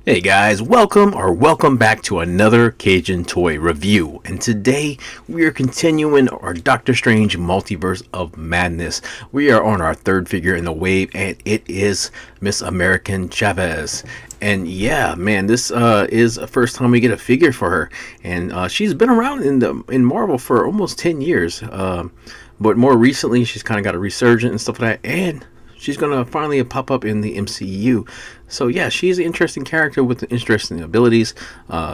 Hey guys, welcome back to another Cajun toy review. And today we are continuing our Doctor Strange Multiverse of Madness. We are on our third figure in the wave, and it is Miss American Chavez. And yeah, man, this is the first time we get a figure for her, and she's been around in Marvel for almost 10 years. But more recently, she's kind of got a resurgence and stuff like that, and she's gonna finally pop up in the MCU. So yeah, she's an interesting character with interesting abilities.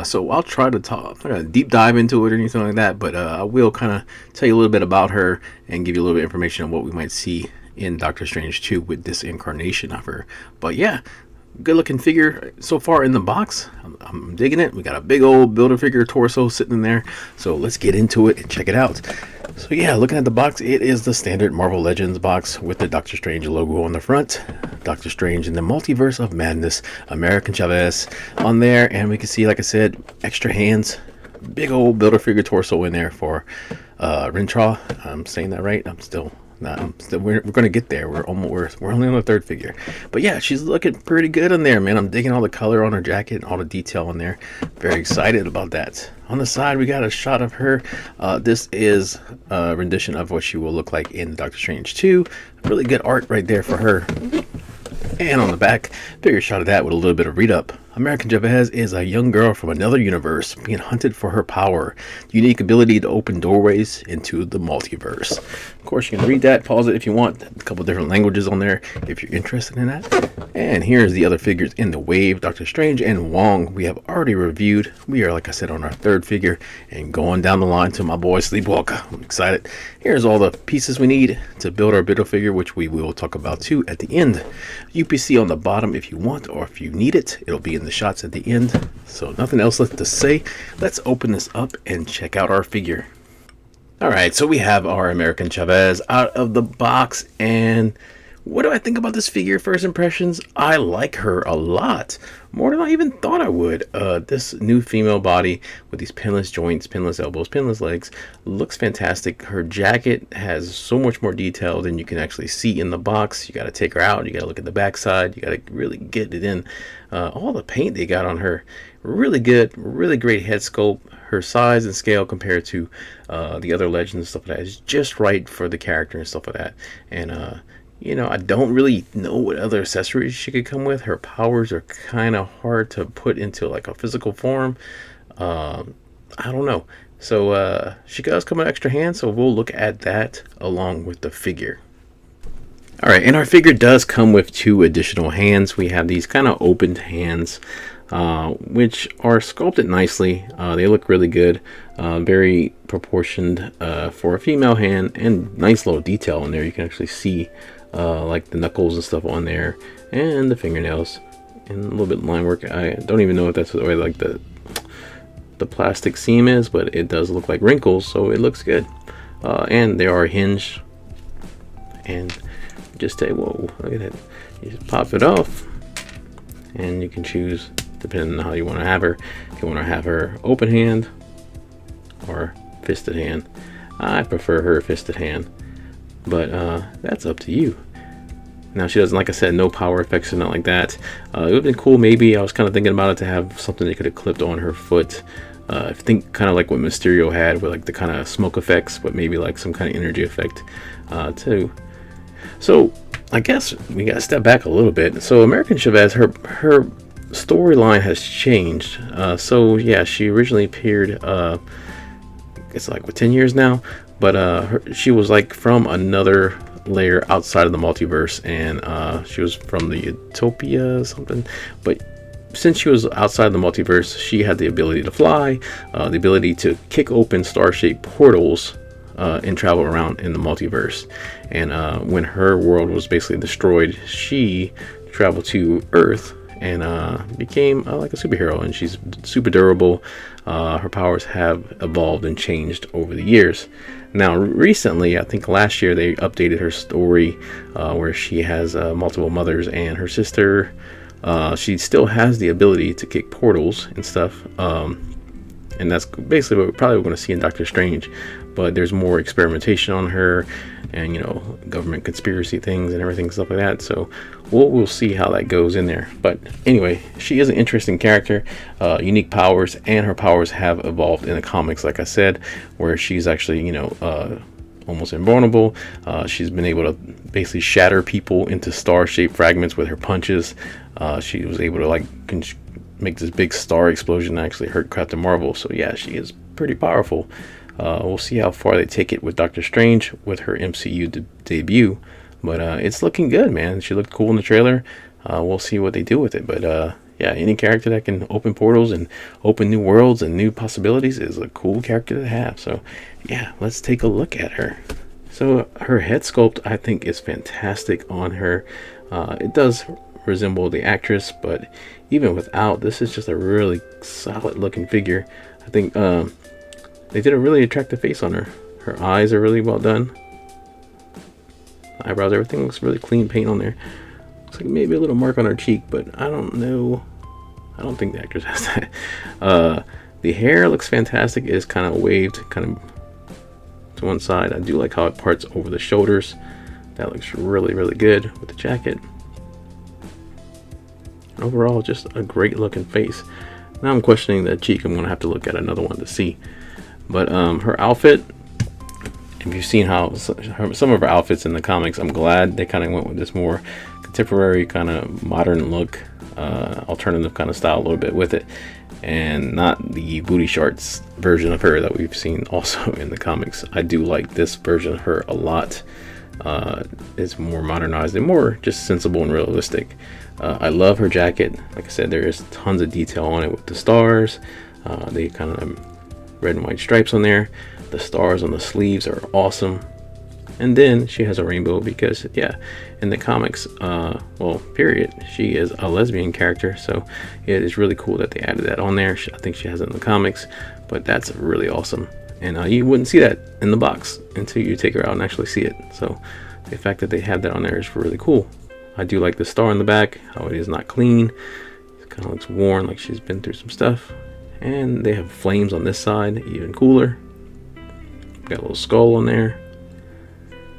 So I'll try to talk, I'm not gonna deep dive into it or anything like that, but I will kind of tell you a little bit about her and give you a little bit of information on what we might see in Doctor Strange 2 with this incarnation of her. But yeah, good looking figure so far in the box. I'm digging it. We got a big old builder figure torso sitting in there. So let's get into it and check it out. So yeah, looking at the box, it is the standard Marvel Legends box with the Doctor Strange logo on the front. Doctor Strange in the Multiverse of Madness, American Chavez on there. And we can see, like I said, extra hands. Big old builder figure torso in there for Rintraw. I'm saying that right? We're gonna get there. We're only on the third figure, but yeah, she's looking pretty good in there, man. I'm digging all the color on her jacket and all the detail on there. Very excited about that. On the side, we got a shot of her. This is a rendition of what she will look like in Doctor Strange 2. Really good art right there for her. And on the back, bigger shot of that with a little bit of read up. American Chavez is a young girl from another universe being hunted for her power, unique ability to open doorways into the multiverse. Of course, you can read that, pause it if you want. A couple different languages on there if you're interested in that. And here's the other figures in the wave. Doctor Strange and Wong we have already reviewed. We are, like I said, on our third figure and going down the line to my boy Sleepwalker. I'm excited. Here's all the pieces we need to build our Biddle figure, which we will talk about too at the end. UPC on the bottom if you want, or if you need it, it'll be in the shots at the end. So nothing else left to say. Let's open this up and check out our figure. Alright, so we have our American Chavez out of the box, and what do I think about this figure? First impressions, I like her a lot. More than I even thought I would. This new female body with these pinless joints, pinless elbows, pinless legs looks fantastic. Her jacket has so much more detail than you can actually see in the box. You got to take her out. You got to look at the backside. You got to really get it in. All the paint they got on her, really good, really great head sculpt. Her size and scale compared to the other legends and stuff like that is just right for the character and stuff like that. And I don't really know what other accessories she could come with. Her powers are kind of hard to put into like a physical form. I don't know. So she does come with extra hands, so we'll look at that along with the figure. Alright, and our figure does come with two additional hands. We have these kind of opened hands, which are sculpted nicely. They look really good, very proportioned for a female hand, and nice little detail in there. You can actually see like the knuckles and stuff on there, and the fingernails, and a little bit of line work. I don't even know if that's the way like the plastic seam is, but it does look like wrinkles, so it looks good. And they are hinged, and just say, whoa, look at that. You just pop it off, and you can choose depending on how you want to have her. If you want to have her open hand or fisted hand, I prefer her fisted hand, but that's up to you. Now, she doesn't, like I said, no power effects or nothing like that. It would have been cool, maybe. I was kind of thinking about it to have something that could have clipped on her foot. I think kind of like what Mysterio had with like the kind of smoke effects, but maybe like some kind of energy effect too. So I guess we got to step back a little bit. So American Chavez, her storyline has changed. So yeah, she originally appeared, it's like 10 years now, but she was like from another layer outside of the multiverse, and she was from the Utopia something. But since she was outside the multiverse, she had the ability to fly, the ability to kick open star-shaped portals and travel around in the multiverse. And when her world was basically destroyed, she traveled to Earth and became like a superhero, and she's super durable. Her powers have evolved and changed over the years. Now recently, I think last year, they updated her story where she has multiple mothers, and her sister, she still has the ability to kick portals and stuff. and that's basically what we're probably going to see in Doctor Strange. But there's more experimentation on her, and government conspiracy things and everything, stuff like that. So we'll see how that goes in there. But anyway, she is an interesting character, unique powers, and her powers have evolved in the comics, like I said, where she's actually almost invulnerable. She's been able to basically shatter people into star-shaped fragments with her punches. She was able to make this big star explosion that actually hurt Captain Marvel. So yeah, she is pretty powerful. We'll see how far they take it with Doctor Strange with her MCU debut, but it's looking good, man. She looked cool in the trailer. We'll see what they do with it, but yeah, any character that can open portals and open new worlds and new possibilities is a cool character to have. So yeah, let's take a look at her. So her head sculpt, I think, is fantastic on her. It does resemble the actress, but even without, this is just a really solid looking figure. I think they did a really attractive face on her. Her eyes are really well done. Eyebrows, everything looks really clean paint on there. Looks like maybe a little mark on her cheek, but I don't know. I don't think the actress has that. The hair looks fantastic. It is kind of waved, kind of to one side. I do like how it parts over the shoulders. That looks really, really good with the jacket. Overall, just a great looking face. Now I'm questioning that cheek. I'm gonna have to look at another one to see. But her outfit, if you've seen how some of her outfits in the comics, I'm glad they kind of went with this more contemporary kind of modern look, alternative kind of style a little bit with it, and not the booty shorts version of her that we've seen also in the comics. I do like this version of her a lot. It's more modernized and more just sensible and realistic. I love her jacket. Like I said, there is tons of detail on it with the stars. They kind of red and white stripes on there. The stars on the sleeves are awesome. And then she has a rainbow because, yeah, in the comics, well, period, she is a lesbian character. So it is really cool that they added that on there. I think she has it in the comics, but that's really awesome. And you wouldn't see that in the box until you take her out and actually see it. So the fact that they have that on there is really cool. I do like the star in the back, how it is not clean. It kind of looks worn, like she's been through some stuff. And they have flames on this side, even cooler. Got a little skull on there.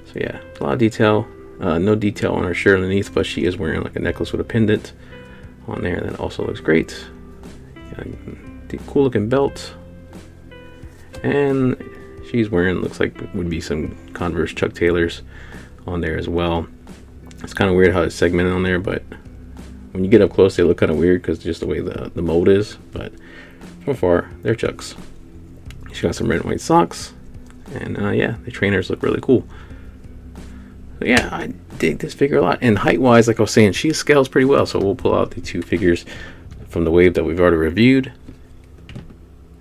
So yeah, a lot of detail. No detail on her shirt underneath, but she is wearing like a necklace with a pendant on there. That also looks great. Got a cool looking belt. And she's wearing, looks like would be some Converse Chuck Taylors on there as well. It's kind of weird how it's segmented on there, but when you get up close, they look kind of weird because just the way the mold is. But from afar, they're Chucks. She got some red and white socks, and yeah, the trainers look really cool. So yeah, I dig this figure a lot. And height-wise, like I was saying, she scales pretty well. So we'll pull out the two figures from the wave that we've already reviewed,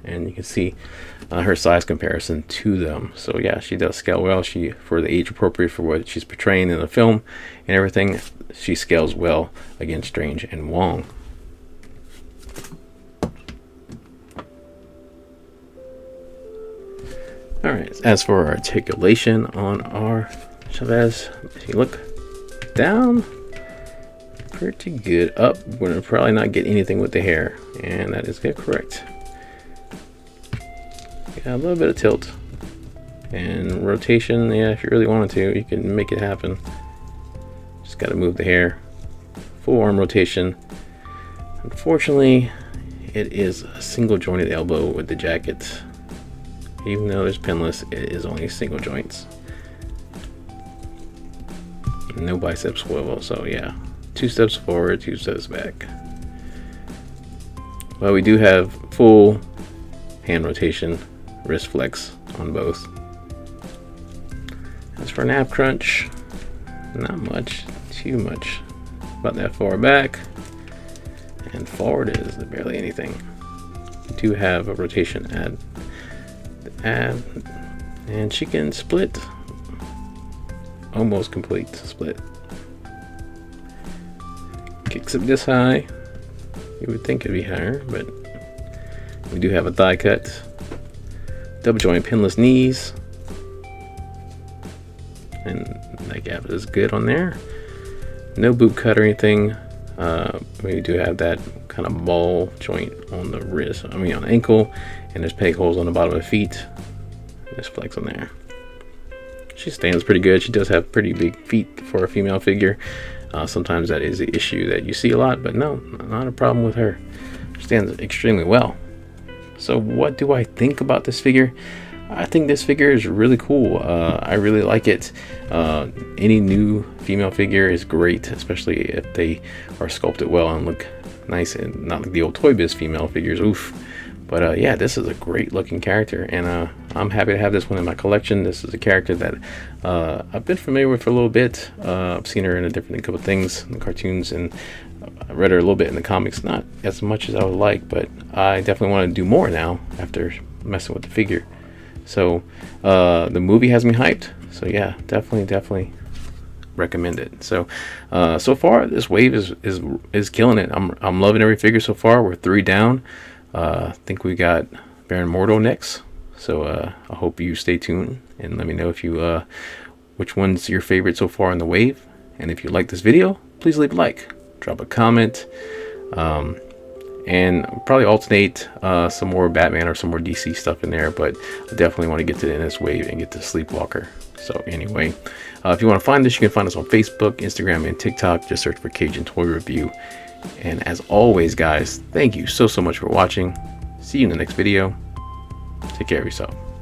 and you can see her size comparison to them. So yeah, she does scale well. She, for the age appropriate for what she's portraying in the film and everything, she scales well against Strange and Wong. All right, as for articulation on our Chavez, if you look down, pretty good. Up, we're gonna probably not get anything with the hair, and that is correct. Yeah, a little bit of tilt and rotation. Yeah, if you really wanted to, you can make it happen. Just got to move the hair. Full arm rotation. Unfortunately, it is a single jointed elbow with the jacket. Even though there's pinless, it is only single joints. No bicep swivel, so yeah, 2 steps forward, 2 steps back. But we do have full hand rotation, wrist flex on both. As for nap crunch, not much, too much. About that far back, and forward is barely anything. We do have a rotation add, and she can split, almost complete split. Kicks up this high. You would think it'd be higher, but we do have a thigh cut. Double joint pinless knees, and that gap is good on there. No boot cut or anything. We do have that kind of ball joint on the wrist, on the ankle, and there's peg holes on the bottom of the feet. There's flex on there. She stands pretty good. She does have pretty big feet for a female figure. Sometimes that is the issue that you see a lot, but no, not a problem with her. She stands extremely well. So what do I think about this figure? I think this figure is really cool. I really like it. Any new female figure is great, especially if they are sculpted well and look nice and not like the old Toy Biz female figures. Oof. But yeah, this is a great looking character, and I'm happy to have this one in my collection. This is a character that I've been familiar with for a little bit. I've seen her in a couple of things in the cartoons, and I read her a little bit in the comics, not as much as I would like, but I definitely want to do more now after messing with the figure. So the movie has me hyped. So yeah, definitely recommend it. So so far this wave is killing it. I'm loving every figure so far. We're 3 down. I think we got Baron Mordo next. So I hope you stay tuned and let me know if you which one's your favorite so far in the wave. And if you like this video, please leave a like, drop a comment, and probably alternate some more Batman or some more DC stuff in there. But I definitely want to get to the end of this wave and get to Sleepwalker. So anyway, if you want to find this, you can find us on Facebook, Instagram, and TikTok. Just search for Cajun Toy Review. And as always, guys, thank you so much for watching. See you in the next video. Take care of yourself.